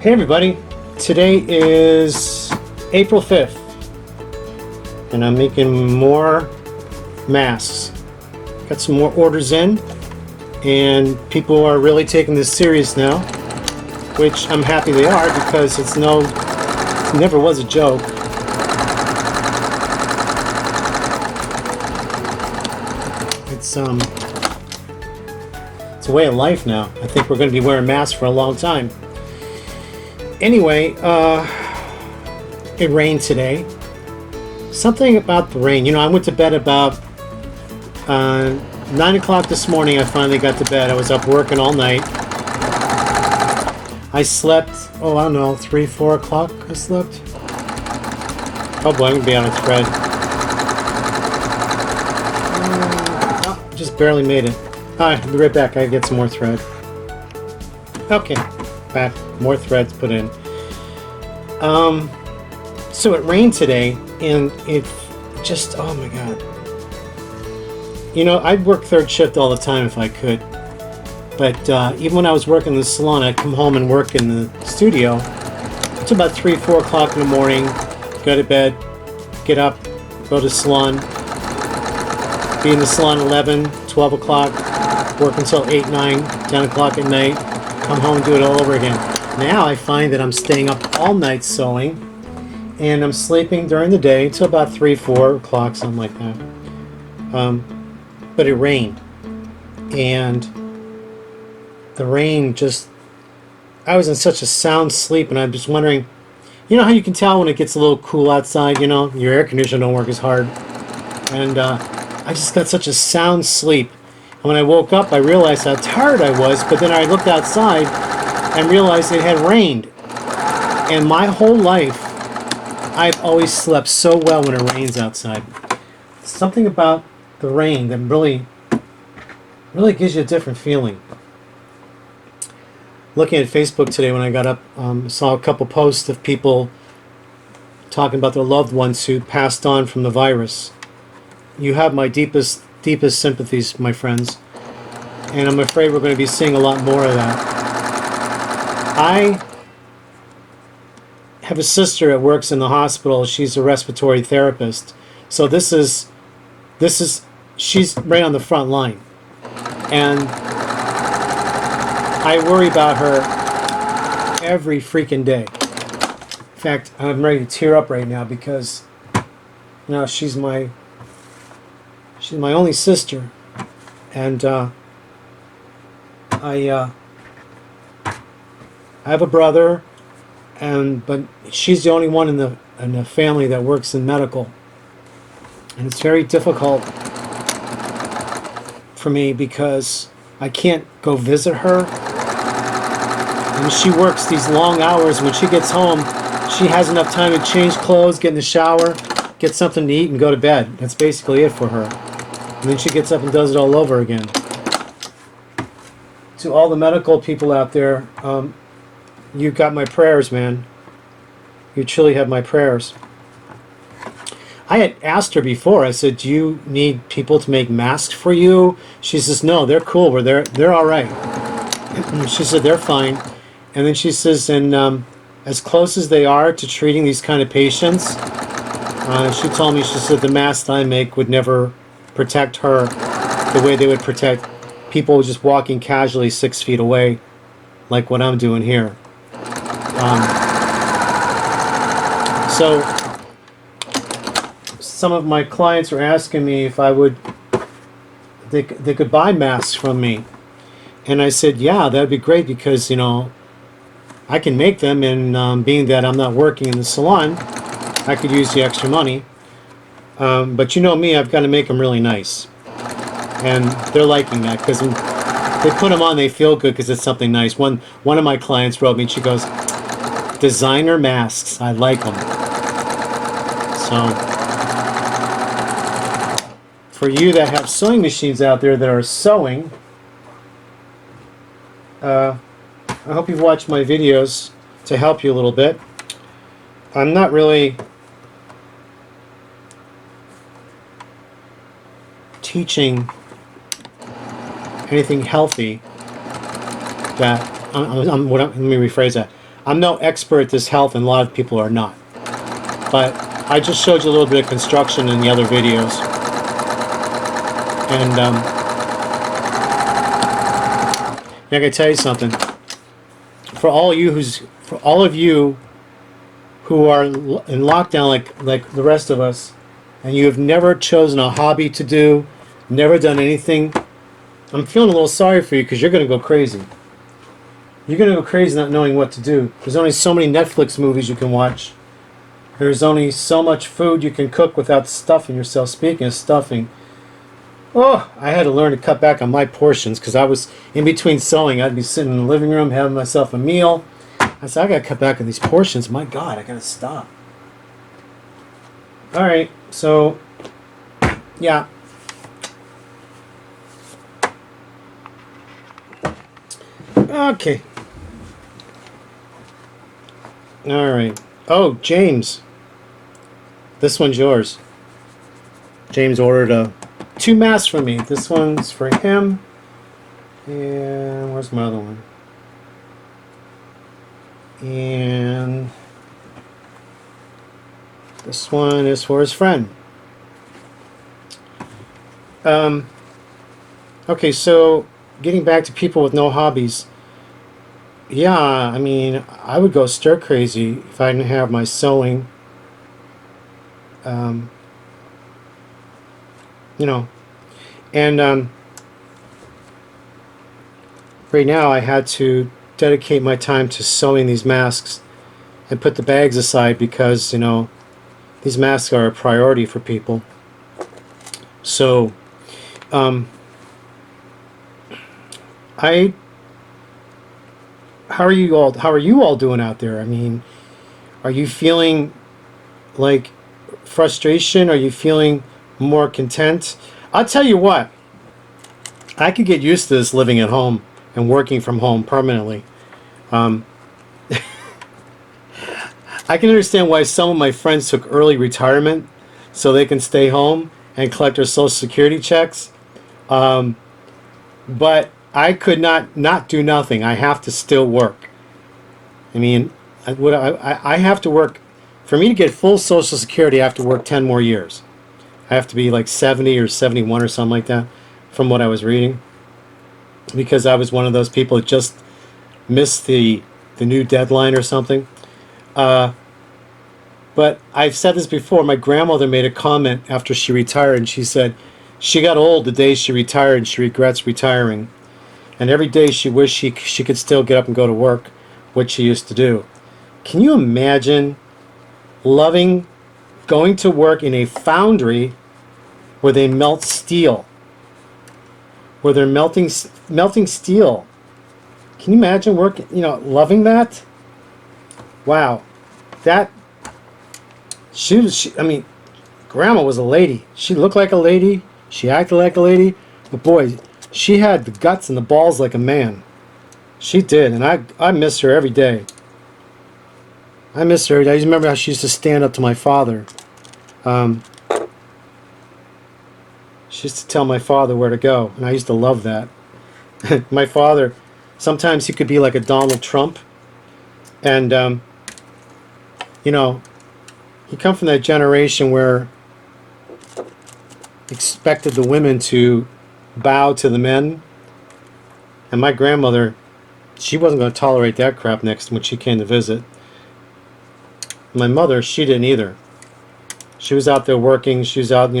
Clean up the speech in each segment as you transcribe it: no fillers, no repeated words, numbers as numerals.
Hey everybody, today is April 5th and I'm making more masks. Got some more orders in and people are really taking this serious now, which I'm happy they are because it never was a joke. It's a way of life now. I think we're going to be wearing masks for a long time. Anyway, it rained today. Something about the rain. You know, I went to bed about 9 o'clock this morning. I finally got to bed. I was up working all night. I slept, I don't know, 3, 4 o'clock I slept. Oh boy, I'm going to be on a thread. Just barely made it. Alright, I'll be right back. I gotta get some more thread. Okay, back. More threads put in. So it rained today, and it just, oh my god. You know, I'd work third shift all the time if I could. But even when I was working in the salon, I'd come home and work in the studio. It's about 3, 4 o'clock in the morning. Go to bed, get up, go to the salon. Be in the salon 11, 12 o'clock. Work until 8, 9, 10 o'clock at night. Come home and do it all over again. Now I find that I'm staying up all night sewing, and I'm sleeping during the day until about 3, 4 o'clock, something like that. But it rained, and the rain just, I was in such a sound sleep, and I'm just wondering, you know how you can tell when it gets a little cool outside, you know, your air conditioner don't work as hard, and I just got such a sound sleep. And when I woke up, I realized how tired I was, but then I looked outside and realized it had rained. And my whole life, I've always slept so well when it rains outside. Something about the rain that really gives you a different feeling. Looking at Facebook today when I got up, saw a couple posts of people talking about their loved ones who passed on from the virus. You have my deepest sympathies, my friends. And I'm afraid we're going to be seeing a lot more of that. I have a sister that works in the hospital. She's a respiratory therapist. So she's right on the front line. And I worry about her every freaking day. In fact, I'm ready to tear up right now because, you know, she's my only sister. And I have a brother, but she's the only one in the family that works in medical, and it's very difficult for me because I can't go visit her. And she works these long hours. When she gets home, she has enough time to change clothes, get in the shower, get something to eat, and go to bed. That's basically it for her. And then she gets up and does it all over again. To all the medical people out there, you've got my prayers, man. You truly have my prayers. I had asked her before. I said, "Do you need people to make masks for you?" She says, "No, they're cool. They're all right." She said they're fine. And then she says, "And as close as they are to treating these kind of patients, she told me, she said the masks I make would never protect her the way they would protect people just walking casually 6 feet away, like what I'm doing here." So some of my clients are asking me if they could buy masks from me, and I said, yeah, that'd be great because, you know, I can make them, and being that I'm not working in the salon, I could use the extra money. But you know me, I've got to make them really nice. And they're liking that because they put them on, they feel good because it's something nice. One of my clients wrote me, and she goes, "Designer masks, I like them." So, for you that have sewing machines out there that are sewing, I hope you've watched my videos to help you a little bit. I'm not really teaching anything healthy that let me rephrase that. I'm no expert at this health, and a lot of people are not. But I just showed you a little bit of construction in the other videos. And I gotta tell you something. For all of you who are in lockdown like the rest of us, and you have never chosen a hobby to do, never done anything, I'm feeling a little sorry for you, because you're gonna go crazy. You're gonna go crazy not knowing what to do. There's only so many Netflix movies you can watch. There's only so much food you can cook without stuffing yourself. Speaking of stuffing, oh, I had to learn to cut back on my portions, because I was in between sewing. I'd be sitting in the living room having myself a meal. I said, I gotta cut back on these portions. My God, I gotta stop. All right, so yeah. Okay. All right. Oh, James. This one's yours. James ordered 2 masks for me. This one's for him. And where's my other one? And this one is for his friend. Okay, so getting back to people with no hobbies. Yeah, I mean, I would go stir crazy if I didn't have my sewing. You know, and right now I had to dedicate my time to sewing these masks and put the bags aside, because, you know, these masks are a priority for people. So, how are you all doing out there? I mean, are you feeling like frustration? Are you feeling more content? I'll tell you what, I could get used to this living at home and working from home permanently. I can understand why some of my friends took early retirement so they can stay home and collect their Social Security checks. But I could not do nothing. I have to still work. I mean, I have to work. For me to get full Social Security, I have to work 10 more years. I have to be like 70 or 71 or something like that, from what I was reading. Because I was one of those people that just missed the new deadline or something. But I've said this before. My grandmother made a comment after she retired, and she said she got old the day she retired, and she regrets retiring. And every day she wished she could still get up and go to work, which she used to do. Can you imagine loving going to work in a foundry where they melt steel, where they're melting steel? Can you imagine working, loving that? Wow. I mean, Grandma was a lady. She looked like a lady. She acted like a lady. But boy, she had the guts and the balls like a man. She did, and I miss her every day. I miss her. I remember how she used to stand up to my father. She used to tell my father where to go, and I used to love that. My father, sometimes he could be like a Donald Trump, and he come from that generation where expected the women to bow to the men, and my grandmother, she wasn't going to tolerate that crap next when she came to visit. My mother, she didn't either. She was out there working. She was out,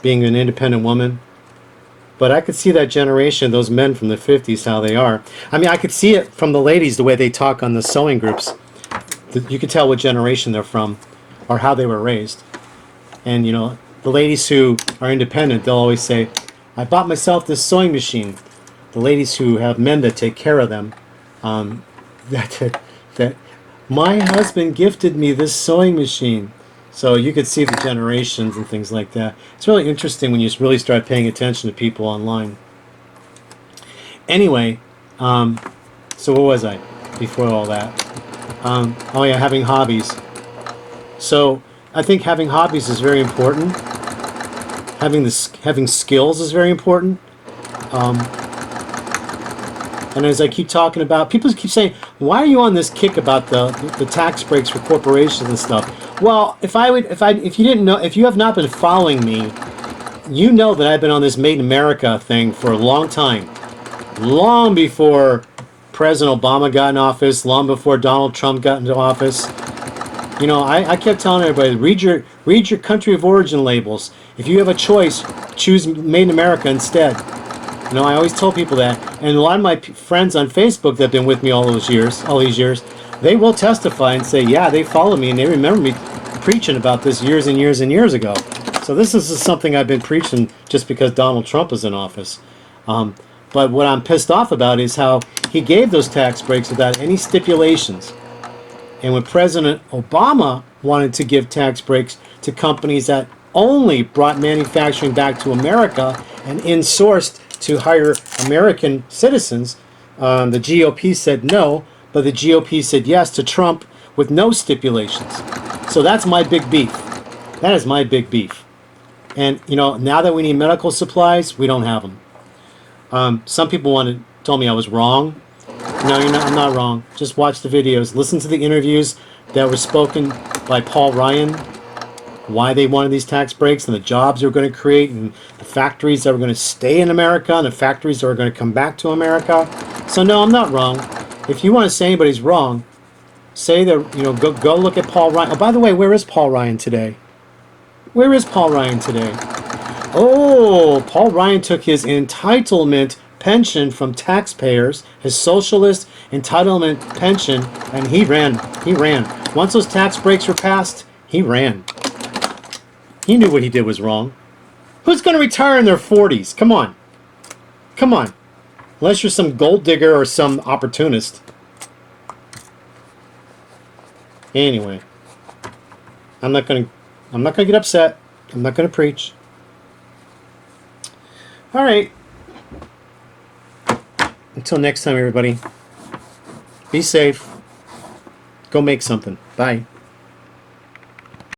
being an independent woman. But I could see that generation, those men from the 50s, how they are. I mean, I could see it from the ladies, the way they talk on the sewing groups. You could tell what generation they're from or how they were raised. And, the ladies who are independent, they'll always say, I bought myself this sewing machine. The ladies who have men that take care of them, that my husband gifted me this sewing machine. So you could see the generations and things like that. It's really interesting when you really start paying attention to people online. Anyway, so what was I before all that? Oh yeah, having hobbies. So I think having hobbies is very important. Having skills is very important. And as I keep talking about, people keep saying, why are you on this kick about the tax breaks for corporations and stuff? Well, if you didn't know, if you have not been following me, you know that I've been on this Made in America thing for a long time. Long before President Obama got in office, long before Donald Trump got into office. You know, I kept telling everybody, read your country of origin labels. If you have a choice, choose Made in America instead. You know, I always tell people that. And a lot of my friends on Facebook that have been with me all these years, they will testify and say, yeah, they follow me and they remember me preaching about this years and years and years ago. So this is something I've been preaching just because Donald Trump is in office. But what I'm pissed off about is how he gave those tax breaks without any stipulations. And when President Obama wanted to give tax breaks to companies that only brought manufacturing back to America and insourced to hire American citizens, the GOP said no, but the GOP said yes to Trump with no stipulations. So that's my big beef. That is my big beef. And, you know, now that we need medical supplies, we don't have them. Some people told me I was wrong. No, I'm not wrong. Just watch the videos. Listen to the interviews that were spoken by Paul Ryan, why they wanted these tax breaks and the jobs they were going to create and the factories that were going to stay in America and the factories that were going to come back to America. So, no, I'm not wrong. If you want to say anybody's wrong, say that, you know, go look at Paul Ryan. Oh, by the way, where is Paul Ryan today? Where is Paul Ryan today? Oh, Paul Ryan took his entitlement pension from taxpayers, his socialist entitlement pension, and he ran. He ran. Once those tax breaks were passed, he ran. He knew what he did was wrong. Who's going to retire in their 40s? Come on. Come on. Unless you're some gold digger or some opportunist. Anyway, I'm not going to get upset. I'm not going to preach. All right. Until next time, everybody. Be safe. Go make something. Bye.